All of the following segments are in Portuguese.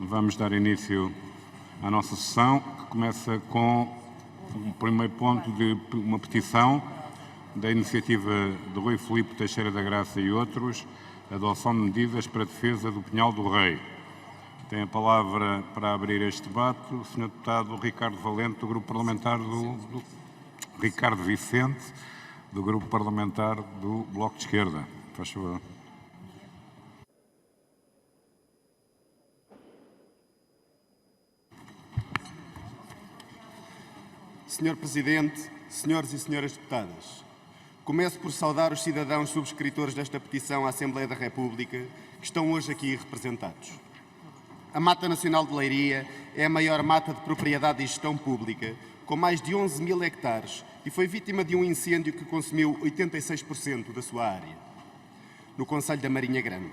Vamos dar início à nossa sessão, que começa com o primeiro ponto de uma petição da iniciativa de Rui Filipe Teixeira da Graça e outros, adoção de medidas para a defesa do Pinhal do Rei. Tem a palavra para abrir este debate o Sr. Deputado Ricardo Valente, do Grupo Parlamentar Ricardo Vicente, do Grupo Parlamentar do Bloco de Esquerda. Faz favor. Senhor Presidente, senhores e senhoras deputadas, começo por saudar os cidadãos subscritores desta petição à Assembleia da República que estão hoje aqui representados. A Mata Nacional de Leiria é a maior mata de propriedade e gestão pública, com mais de 11 mil hectares, e foi vítima de um incêndio que consumiu 86% da sua área, no concelho da Marinha Grande.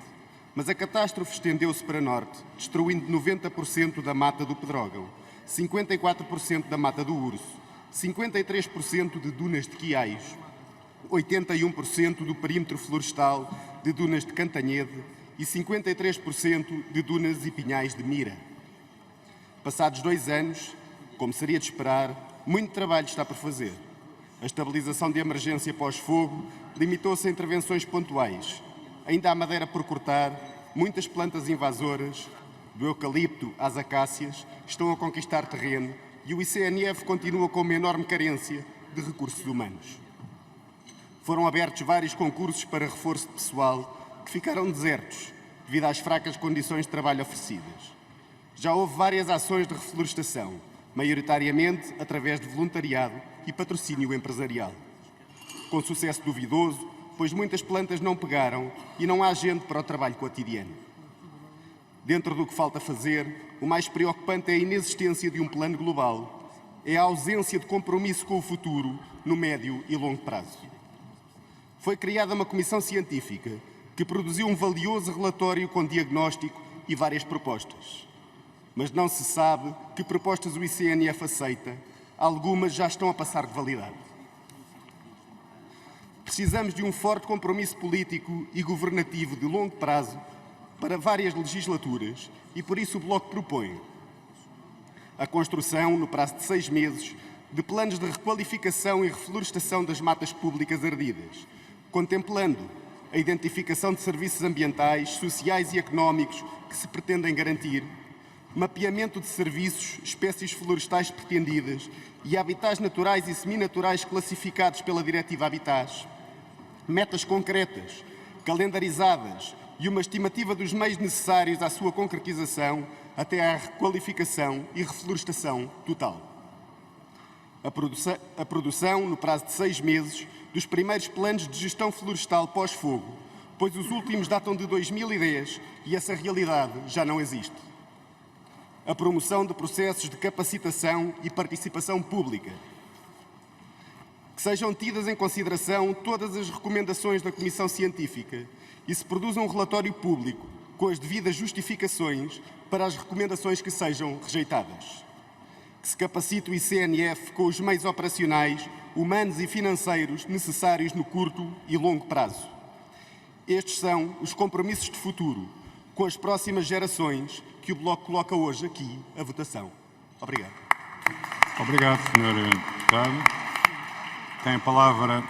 Mas a catástrofe estendeu-se para norte, destruindo 90% da mata do Pedrógão, 54% da mata do Urso, 53% de dunas de Quiaios, 81% do perímetro florestal de dunas de Cantanhede e 53% de dunas e pinhais de Mira. Passados 2 anos, como seria de esperar, muito trabalho está por fazer. A estabilização de emergência pós-fogo limitou-se a intervenções pontuais. Ainda há madeira por cortar, muitas plantas invasoras, do eucalipto às acácias, estão a conquistar terreno e o ICNF continua com uma enorme carência de recursos humanos. Foram abertos vários concursos para reforço de pessoal que ficaram desertos devido às fracas condições de trabalho oferecidas. Já houve várias ações de reflorestação, maioritariamente através de voluntariado e patrocínio empresarial. Com sucesso duvidoso, pois muitas plantas não pegaram e não há gente para o trabalho cotidiano. Dentro do que falta fazer, o mais preocupante é a inexistência de um plano global, é a ausência de compromisso com o futuro no médio e longo prazo. Foi criada uma comissão científica que produziu um valioso relatório com diagnóstico e várias propostas. Mas não se sabe que propostas o ICNF aceita, algumas já estão a passar de validade. Precisamos de um forte compromisso político e governativo de longo prazo para várias legislaturas e por isso o Bloco propõe a construção, no prazo de 6 meses, de planos de requalificação e reflorestação das matas públicas ardidas, contemplando a identificação de serviços ambientais, sociais e económicos que se pretendem garantir, mapeamento de serviços, espécies florestais pretendidas e habitats naturais e seminaturais classificados pela Diretiva Habitats, metas concretas, calendarizadas e uma estimativa dos meios necessários à sua concretização até à requalificação e reflorestação total. A produção, no prazo de 6 meses, dos primeiros planos de gestão florestal pós-fogo, pois os últimos datam de 2010 e essa realidade já não existe. A promoção de processos de capacitação e participação pública. Que sejam tidas em consideração todas as recomendações da Comissão Científica e se produza um relatório público com as devidas justificações para as recomendações que sejam rejeitadas. Que se capacite o ICNF com os meios operacionais, humanos e financeiros necessários no curto e longo prazo. Estes são os compromissos de futuro com as próximas gerações que o Bloco coloca hoje aqui à votação. Obrigado. Obrigado, Sr. Deputado. Tem a palavra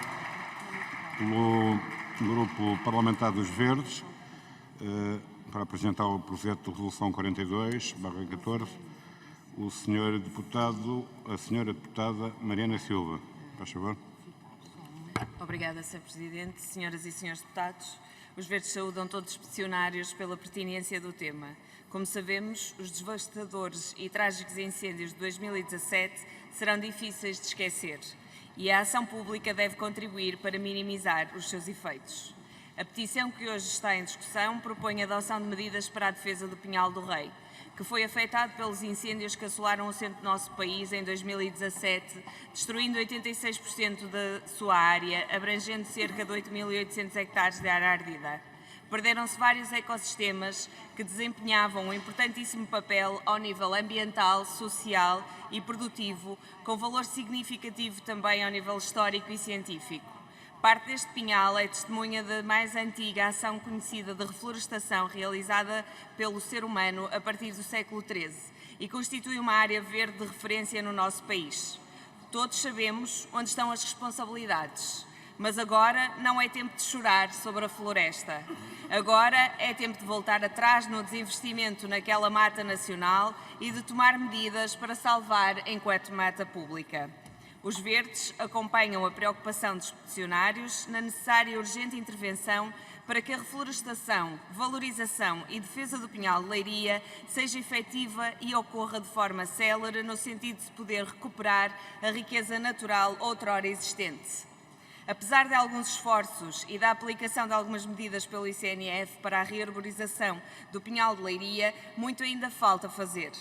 pelo Grupo Parlamentar dos Verdes para apresentar o projeto de resolução 42/14, a senhora deputada Mariana Silva. Faz favor. Obrigada, Sr. Presidente. Senhoras e senhores deputados, os Verdes saúdam todos os peticionários pela pertinência do tema. Como sabemos, os devastadores e trágicos incêndios de 2017 serão difíceis de esquecer e a ação pública deve contribuir para minimizar os seus efeitos. A petição que hoje está em discussão propõe a adoção de medidas para a defesa do Pinhal do Rei, que foi afetado pelos incêndios que assolaram o centro do nosso país em 2017, destruindo 86% da sua área, abrangendo cerca de 8.800 hectares de área ardida. Perderam-se vários ecossistemas que desempenhavam um importantíssimo papel ao nível ambiental, social e produtivo, com valor significativo também ao nível histórico e científico. Parte deste pinhal é testemunha da mais antiga ação conhecida de reflorestação realizada pelo ser humano a partir do século XIII e constitui uma área verde de referência no nosso país. Todos sabemos onde estão as responsabilidades, mas agora não é tempo de chorar sobre a floresta. Agora é tempo de voltar atrás no desinvestimento naquela mata nacional e de tomar medidas para salvar enquanto mata pública. Os Verdes acompanham a preocupação dos peticionários na necessária e urgente intervenção para que a reflorestação, valorização e defesa do pinhal de Leiria seja efetiva e ocorra de forma célere no sentido de se poder recuperar a riqueza natural outrora existente. Apesar de alguns esforços e da aplicação de algumas medidas pelo ICNF para a rearborização do pinhal de Leiria, muito ainda falta fazer.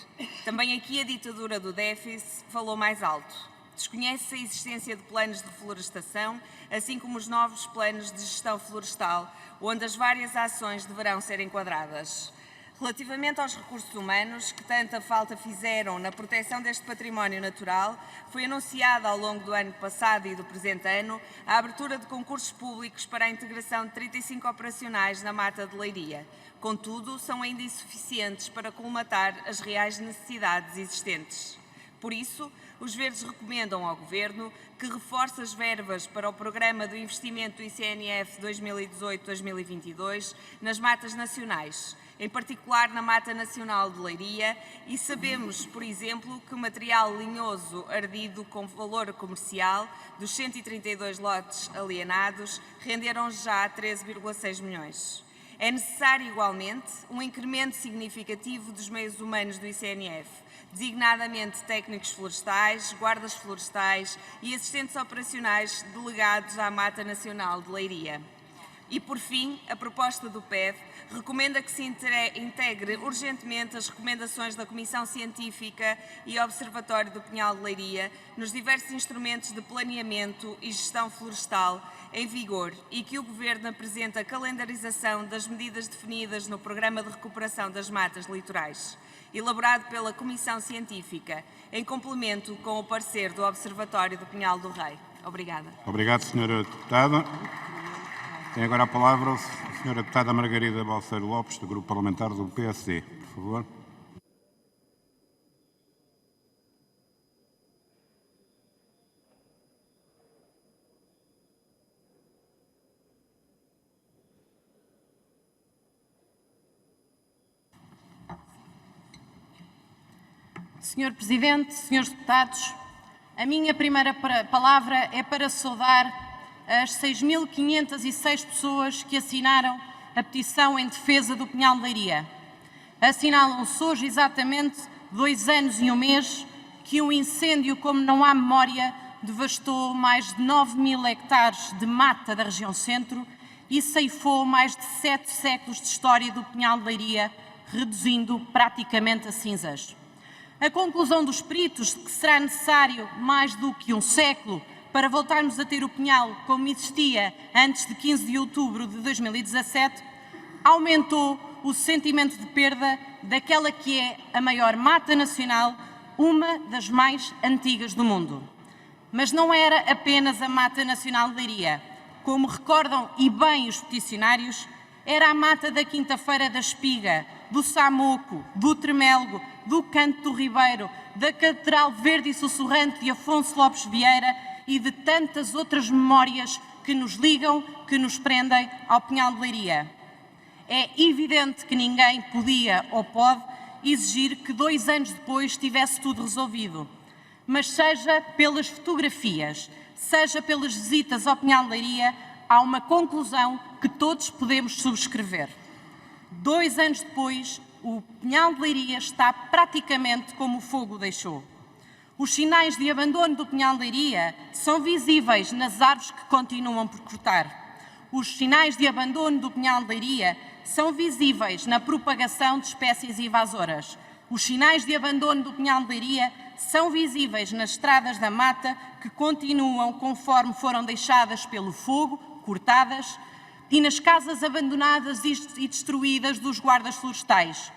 Também aqui a ditadura do déficit falou mais alto. Desconhece-se a existência de planos de reflorestação, assim como os novos planos de gestão florestal, onde as várias ações deverão ser enquadradas. Relativamente aos recursos humanos, que tanta falta fizeram na proteção deste património natural, foi anunciada ao longo do ano passado e do presente ano a abertura de concursos públicos para a integração de 35 operacionais na Mata de Leiria. Contudo, são ainda insuficientes para colmatar as reais necessidades existentes. Por isso, os Verdes recomendam ao Governo que reforce as verbas para o Programa do Investimento do ICNF 2018-2022 nas matas nacionais, em particular na Mata Nacional de Leiria, e sabemos, por exemplo, que o material linhoso ardido com valor comercial dos 132 lotes alienados renderam já 13,6 milhões. É necessário, igualmente, um incremento significativo dos meios humanos do ICNF, designadamente técnicos florestais, guardas florestais e assistentes operacionais delegados à Mata Nacional de Leiria. E, por fim, a proposta do PEV recomenda que se integre urgentemente as recomendações da Comissão Científica e Observatório do Pinhal de Leiria nos diversos instrumentos de planeamento e gestão florestal em vigor e que o Governo apresente a calendarização das medidas definidas no Programa de Recuperação das Matas Litorais, elaborado pela Comissão Científica, em complemento com o parecer do Observatório do Pinhal do Rei. Obrigada. Obrigado, Sra. Deputada. Tem agora a palavra a Sra. Deputada Margarida Balseiro Lopes, do Grupo Parlamentar do PSD. Por favor. Senhor Presidente, senhores deputados, a minha primeira palavra é para saudar as 6.506 pessoas que assinaram a petição em defesa do Pinhal de Leiria. Assinalam-se hoje exatamente 2 anos e 1 mês que um incêndio como não há memória devastou mais de 9.000 hectares de mata da região centro e ceifou mais de 7 séculos de história do Pinhal de Leiria, reduzindo praticamente a cinzas. A conclusão dos peritos de que será necessário mais do que 1 século para voltarmos a ter o Pinhal como existia antes de 15 de outubro de 2017, aumentou o sentimento de perda daquela que é a maior mata nacional, uma das mais antigas do mundo. Mas não era apenas a Mata Nacional de Leiria. Como recordam e bem os peticionários, era a mata da Quinta-feira da Espiga, do Samoco, do Tremelgo, do Canto do Ribeiro, da Catedral Verde e Sussurrante de Afonso Lopes Vieira e de tantas outras memórias que nos ligam, que nos prendem ao Pinhal de Leiria. É evidente que ninguém podia ou pode exigir que 2 anos depois tivesse tudo resolvido. Mas seja pelas fotografias, seja pelas visitas ao Pinhal de Leiria, há uma conclusão que todos podemos subscrever. 2 anos depois, o Pinhal de Leiria está praticamente como o fogo o deixou. Os sinais de abandono do Pinhal de Leiria são visíveis nas árvores que continuam por cortar. Os sinais de abandono do Pinhal de Leiria são visíveis na propagação de espécies invasoras. Os sinais de abandono do Pinhal de Leiria são visíveis nas estradas da mata que continuam conforme foram deixadas pelo fogo, cortadas, e nas casas abandonadas e destruídas dos guardas florestais.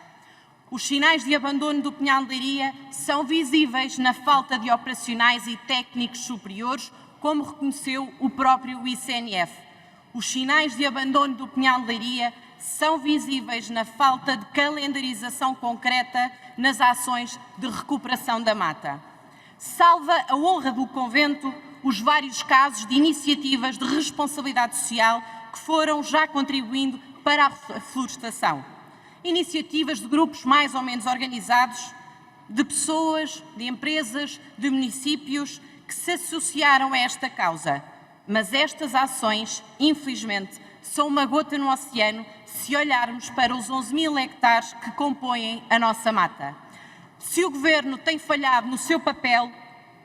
Os sinais de abandono do Pinhal de Leiria são visíveis na falta de operacionais e técnicos superiores, como reconheceu o próprio ICNF. Os sinais de abandono do Pinhal de Leiria são visíveis na falta de calendarização concreta nas ações de recuperação da mata. Salva a honra do convento os vários casos de iniciativas de responsabilidade social que foram já contribuindo para a florestação. Iniciativas de grupos mais ou menos organizados, de pessoas, de empresas, de municípios que se associaram a esta causa. Mas estas ações, infelizmente, são uma gota no oceano se olharmos para os 11.000 hectares que compõem a nossa mata. Se o Governo tem falhado no seu papel,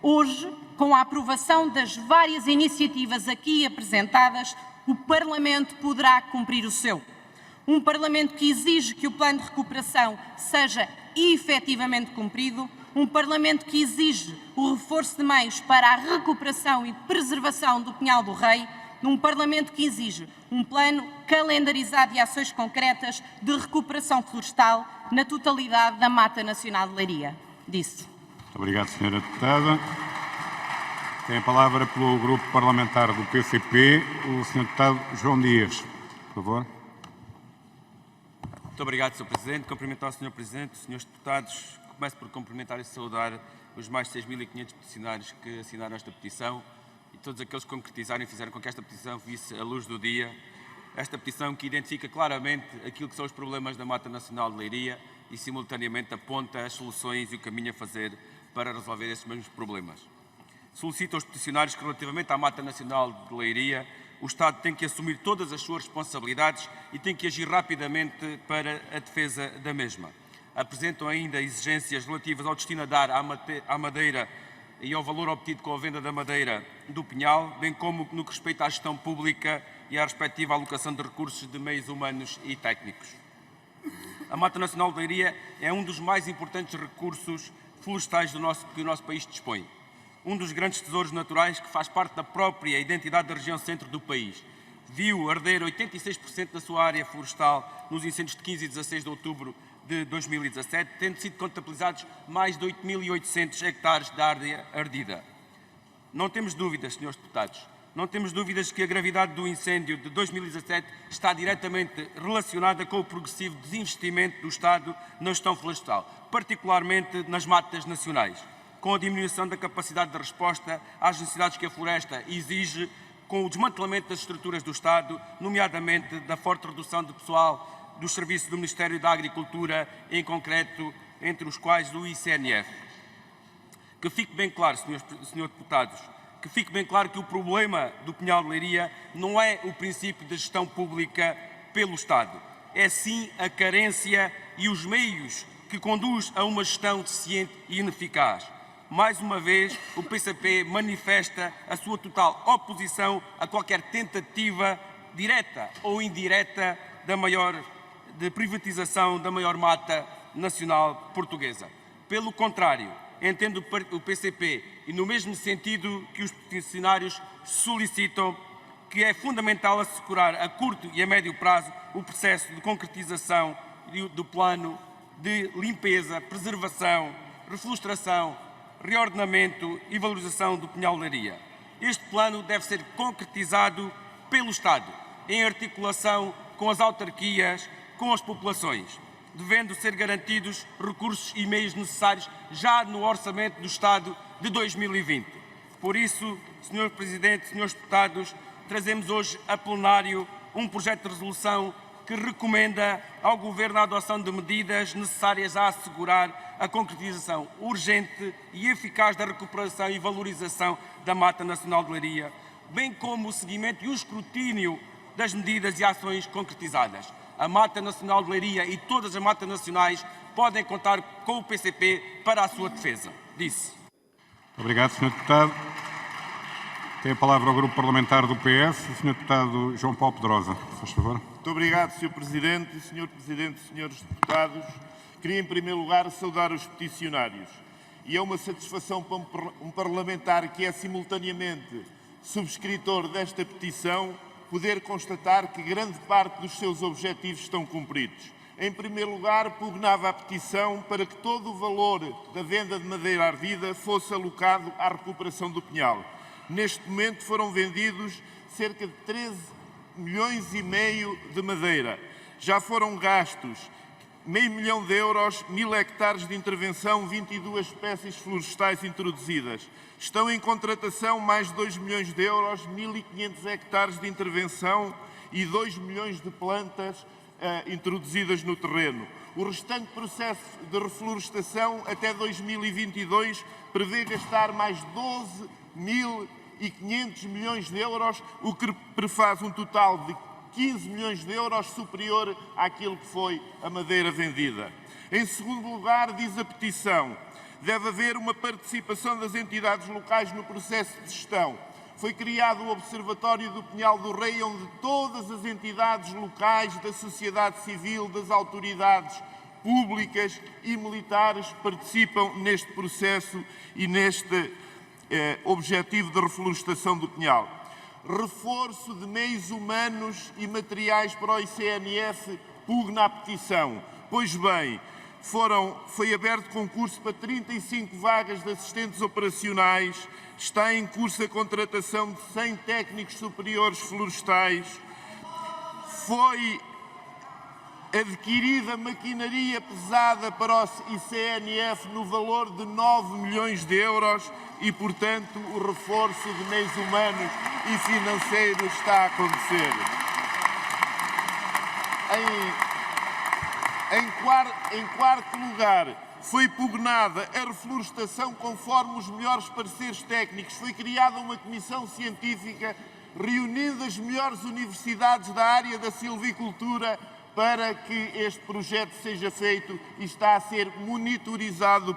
hoje, com a aprovação das várias iniciativas aqui apresentadas, o Parlamento poderá cumprir o seu. Um Parlamento que exige que o plano de recuperação seja efetivamente cumprido, um Parlamento que exige o reforço de meios para a recuperação e preservação do Pinhal do Rei, um Parlamento que exige um plano calendarizado de ações concretas de recuperação florestal na totalidade da Mata Nacional de Leiria. Disse. Muito obrigado, Sra. Deputada. Tem a palavra pelo Grupo Parlamentar do PCP, o Sr. Deputado João Dias. Por favor. Muito obrigado, Sr. Presidente. Cumprimentar o Sr. Presidente, os Srs. Deputados. Começo por cumprimentar e saudar os mais de 6.500 peticionários que assinaram esta petição e todos aqueles que concretizaram e fizeram com que esta petição visse a luz do dia. Esta petição que identifica claramente aquilo que são os problemas da Mata Nacional de Leiria e, simultaneamente, aponta as soluções e o caminho a fazer para resolver esses mesmos problemas. Solicito aos peticionários que, relativamente à Mata Nacional de Leiria, o Estado tem que assumir todas as suas responsabilidades e tem que agir rapidamente para a defesa da mesma. Apresentam ainda exigências relativas ao destino a dar à madeira e ao valor obtido com a venda da madeira do Pinhal, bem como no que respeita à gestão pública e à respectiva alocação de recursos de meios humanos e técnicos. A Mata Nacional de Leiria é um dos mais importantes recursos florestais que o nosso país dispõe. Um dos grandes tesouros naturais que faz parte da própria identidade da região centro do país. Viu arder 86% da sua área florestal nos incêndios de 15 e 16 de outubro de 2017, tendo sido contabilizados mais de 8.800 hectares de área ardida. Não temos dúvidas, senhores deputados, não temos dúvidas que a gravidade do incêndio de 2017 está diretamente relacionada com o progressivo desinvestimento do Estado na gestão florestal, particularmente nas matas nacionais, com a diminuição da capacidade de resposta às necessidades que a floresta exige, com o desmantelamento das estruturas do Estado, nomeadamente da forte redução de pessoal dos serviços do Ministério da Agricultura, em concreto, entre os quais o ICNF. Que fique bem claro, senhores deputados, que fique bem claro que o problema do Pinhal de Leiria não é o princípio da gestão pública pelo Estado. É sim a carência e os meios que conduz a uma gestão deficiente e ineficaz. Mais uma vez, o PCP manifesta a sua total oposição a qualquer tentativa direta ou indireta de privatização da maior mata nacional portuguesa. Pelo contrário, entendo o PCP, e no mesmo sentido que os peticionários solicitam, que é fundamental assegurar a curto e a médio prazo o processo de concretização do plano de limpeza, preservação, refloração, reordenamento e valorização do Pinhal de Leiria. Este plano deve ser concretizado pelo Estado, em articulação com as autarquias, com as populações, devendo ser garantidos recursos e meios necessários já no Orçamento do Estado de 2020. Por isso, Sr. Presidente, Srs. Deputados, trazemos hoje a plenário um projeto de resolução que recomenda ao Governo a adoção de medidas necessárias a assegurar a concretização urgente e eficaz da recuperação e valorização da Mata Nacional de Leiria, bem como o seguimento e o escrutínio das medidas e ações concretizadas. A Mata Nacional de Leiria e todas as matas nacionais podem contar com o PCP para a sua defesa. Disse. Obrigado, Sr. Deputado. Tem a palavra o Grupo Parlamentar do PS, o Sr. Deputado João Paulo Pedrosa. Faz favor. Muito obrigado, Sr. Presidente. Sr. Presidente, Srs. Deputados, queria em primeiro lugar saudar os peticionários. E é uma satisfação para um parlamentar que é simultaneamente subscritor desta petição poder constatar que grande parte dos seus objetivos estão cumpridos. Em primeiro lugar, pugnava a petição para que todo o valor da venda de madeira ardida fosse alocado à recuperação do Pinhal. Neste momento foram vendidos cerca de 13,5 milhões de madeira. Já foram gastos €500 mil, 1.000 hectares de intervenção, 22 espécies florestais introduzidas. Estão em contratação mais de €2 milhões, 1.500 hectares de intervenção e 2 milhões de plantas introduzidas no terreno. O restante processo de reflorestação até 2022 prevê gastar mais 12.500 milhões de euros, o que prefaz um total de 15 milhões de euros superior àquilo que foi a madeira vendida. Em segundo lugar, diz a petição, deve haver uma participação das entidades locais no processo de gestão. Foi criado o Observatório do Pinhal do Rei, onde todas as entidades locais da sociedade civil, das autoridades públicas e militares participam neste processo e neste objetivo de reflorestação do Pinhal. Reforço de meios humanos e materiais para o ICNF pugna a petição. Pois bem, foi aberto concurso para 35 vagas de assistentes operacionais, está em curso a contratação de 100 técnicos superiores florestais, foi adquirida maquinaria pesada para o ICNF no valor de 9 milhões de euros e, portanto, o reforço de meios humanos e financeiros está a acontecer. Em quarto lugar, foi pugnada a reflorestação conforme os melhores pareceres técnicos. Foi criada uma comissão científica reunindo as melhores universidades da área da silvicultura para que este projeto seja feito e está a ser monitorizado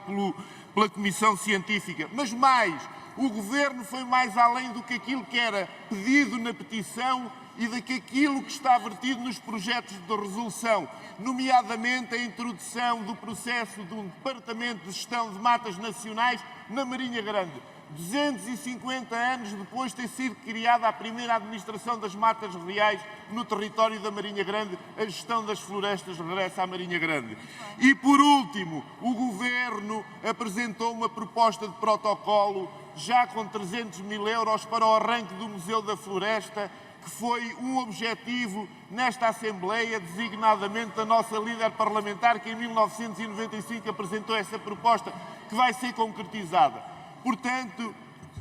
pela Comissão Científica. Mas mais, o Governo foi mais além do que aquilo que era pedido na petição e daquilo que está vertido nos projetos de resolução, nomeadamente a introdução do processo de um Departamento de Gestão de Matas Nacionais na Marinha Grande. 250 anos depois de ter sido criada a primeira administração das matas reais no território da Marinha Grande, a gestão das florestas regressa à Marinha Grande. E, por último, o Governo apresentou uma proposta de protocolo já com 300 mil euros para o arranque do Museu da Floresta, que foi um objetivo nesta Assembleia, designadamente da nossa líder parlamentar, que em 1995 apresentou essa proposta, que vai ser concretizada. Portanto,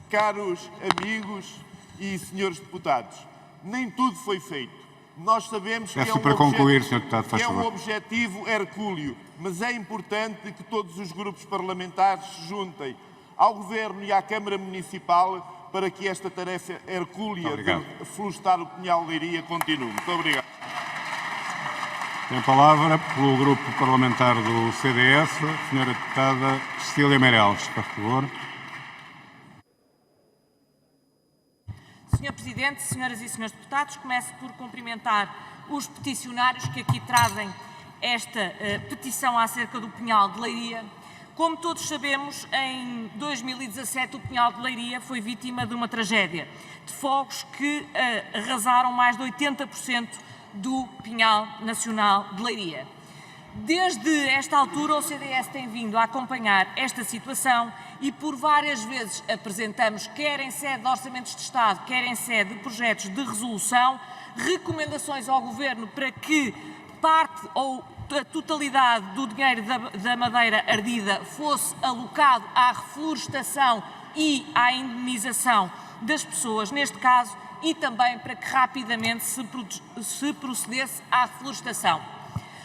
caros amigos e senhores deputados, nem tudo foi feito. Nós sabemos que é um objetivo hercúleo, mas é importante que todos os grupos parlamentares se juntem ao Governo e à Câmara Municipal para que esta tarefa hercúlea de florestar o Pinhal de Leiria continue. Muito obrigado. Tem a palavra pelo grupo parlamentar do CDS, a senhora deputada Cecília Meireles, por favor. Senhor Presidente, senhoras e senhores deputados, começo por cumprimentar os peticionários que aqui trazem esta petição acerca do Pinhal de Leiria. Como todos sabemos, em 2017 o Pinhal de Leiria foi vítima de uma tragédia, de fogos que arrasaram mais de 80% do Pinhal Nacional de Leiria. Desde esta altura o CDS tem vindo a acompanhar esta situação e por várias vezes apresentamos, quer em sede de orçamentos de Estado, quer em sede de projetos de resolução, recomendações ao Governo para que parte ou a totalidade do dinheiro da madeira ardida fosse alocado à reflorestação e à indemnização das pessoas, neste caso, e também para que rapidamente se procedesse à reflorestação.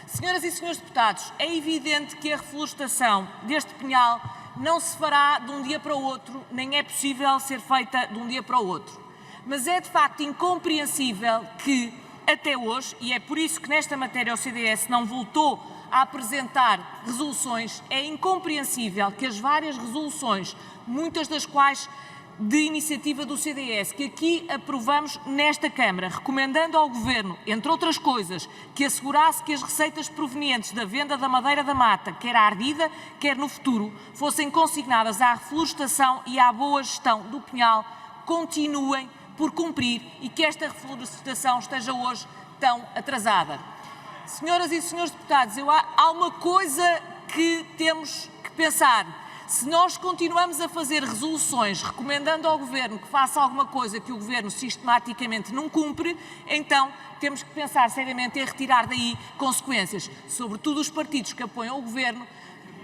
Senhoras e senhores deputados, é evidente que a reflorestação deste pinhal não se fará de um dia para o outro, nem é possível ser feita de um dia para o outro. Mas é de facto incompreensível que, até hoje, e é por isso que nesta matéria o CDS não voltou a apresentar resoluções, é incompreensível que as várias resoluções, muitas das quais de iniciativa do CDS, que aqui aprovamos nesta Câmara, recomendando ao Governo, entre outras coisas, que assegurasse que as receitas provenientes da venda da madeira da mata, quer ardida, quer no futuro, fossem consignadas à reflorestação e à boa gestão do pinhal, continuem por cumprir e que esta reflorestação esteja hoje tão atrasada. Senhoras e senhores deputados, há uma coisa que temos que pensar. Se nós continuamos a fazer resoluções recomendando ao Governo que faça alguma coisa que o Governo sistematicamente não cumpre, então temos que pensar seriamente em retirar daí consequências. Sobretudo os partidos que apoiam o Governo,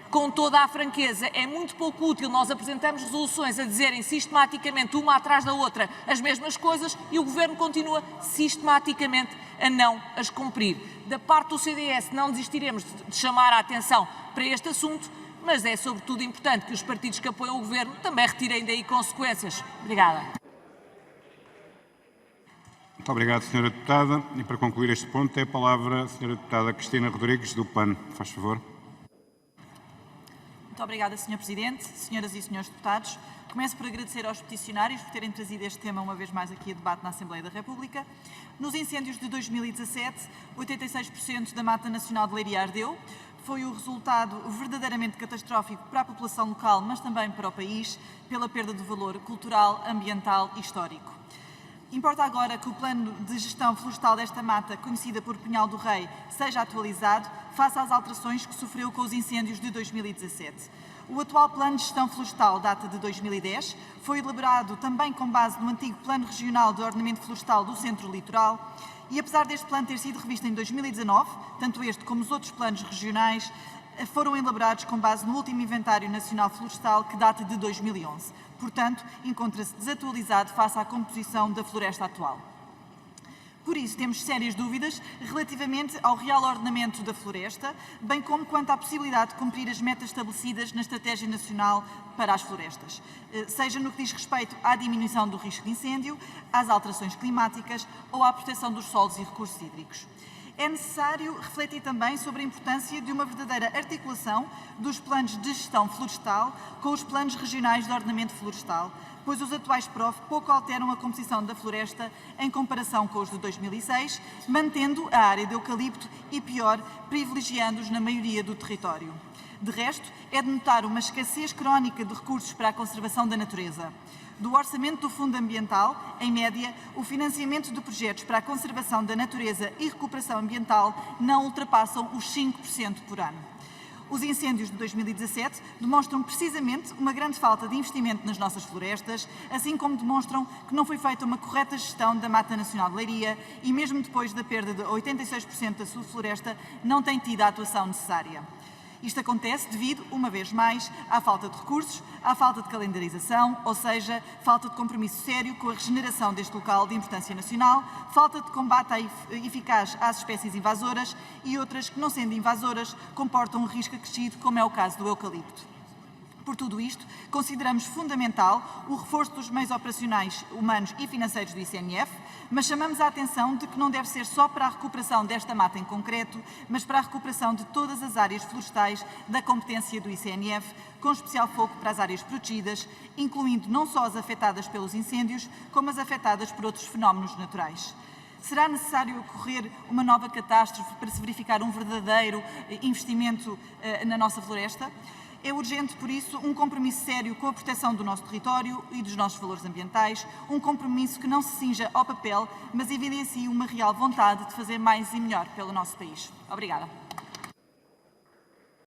com toda a franqueza, é muito pouco útil nós apresentarmos resoluções a dizerem sistematicamente, uma atrás da outra, as mesmas coisas e o Governo continua sistematicamente a não as cumprir. Da parte do CDS não desistiremos de chamar a atenção para este assunto, mas é sobretudo importante que os partidos que apoiam o Governo também retirem daí consequências. Obrigada. Muito obrigado, Sra. Deputada. E para concluir este ponto, tem a palavra a Sra. Deputada Cristina Rodrigues, do PAN. Faz favor. Muito obrigada, Sr. Presidente, senhoras e senhores deputados. Começo por agradecer aos peticionários por terem trazido este tema uma vez mais aqui a debate na Assembleia da República. Nos incêndios de 2017, 86% da Mata Nacional de Leiria ardeu. Foi o resultado verdadeiramente catastrófico para a população local, mas também para o país, pela perda de valor cultural, ambiental e histórico. Importa agora que o plano de gestão florestal desta mata, conhecida por Pinhal do Rei, seja atualizado face às alterações que sofreu com os incêndios de 2017. O atual plano de gestão florestal data de 2010, foi elaborado também com base no antigo Plano Regional de Ordenamento Florestal do Centro Litoral e, apesar deste plano ter sido revisto em 2019, tanto este como os outros planos regionais foram elaborados com base no último Inventário Nacional Florestal, que data de 2011. Portanto, encontra-se desatualizado face à composição da floresta atual. Por isso, temos sérias dúvidas relativamente ao real ordenamento da floresta, bem como quanto à possibilidade de cumprir as metas estabelecidas na Estratégia Nacional para as Florestas, seja no que diz respeito à diminuição do risco de incêndio, às alterações climáticas ou à proteção dos solos e recursos hídricos. É necessário refletir também sobre a importância de uma verdadeira articulação dos planos de gestão florestal com os planos regionais de ordenamento florestal, pois os atuais PROF pouco alteram a composição da floresta em comparação com os de 2006, mantendo a área de eucalipto e, pior, privilegiando-os na maioria do território. De resto, é de notar uma escassez crónica de recursos para a conservação da natureza. Do orçamento do Fundo Ambiental, em média, o financiamento de projetos para a conservação da natureza e recuperação ambiental não ultrapassam os 5% por ano. Os incêndios de 2017 demonstram precisamente uma grande falta de investimento nas nossas florestas, assim como demonstram que não foi feita uma correta gestão da Mata Nacional de Leiria e, mesmo depois da perda de 86% da sua floresta, não tem tido a atuação necessária. Isto acontece devido, uma vez mais, à falta de recursos, à falta de calendarização, ou seja, falta de compromisso sério com a regeneração deste local de importância nacional, falta de combate eficaz às espécies invasoras e outras que, não sendo invasoras, comportam um risco acrescido, como é o caso do eucalipto. Por tudo isto, consideramos fundamental o reforço dos meios operacionais, humanos e financeiros do ICNF, mas chamamos a atenção de que não deve ser só para a recuperação desta mata em concreto, mas para a recuperação de todas as áreas florestais da competência do ICNF, com especial foco para as áreas protegidas, incluindo não só as afetadas pelos incêndios, como as afetadas por outros fenómenos naturais. Será necessário ocorrer uma nova catástrofe para se verificar um verdadeiro investimento na nossa floresta? É urgente, por isso, um compromisso sério com a proteção do nosso território e dos nossos valores ambientais, um compromisso que não se cinja ao papel, mas evidencie uma real vontade de fazer mais e melhor pelo nosso país. Obrigada.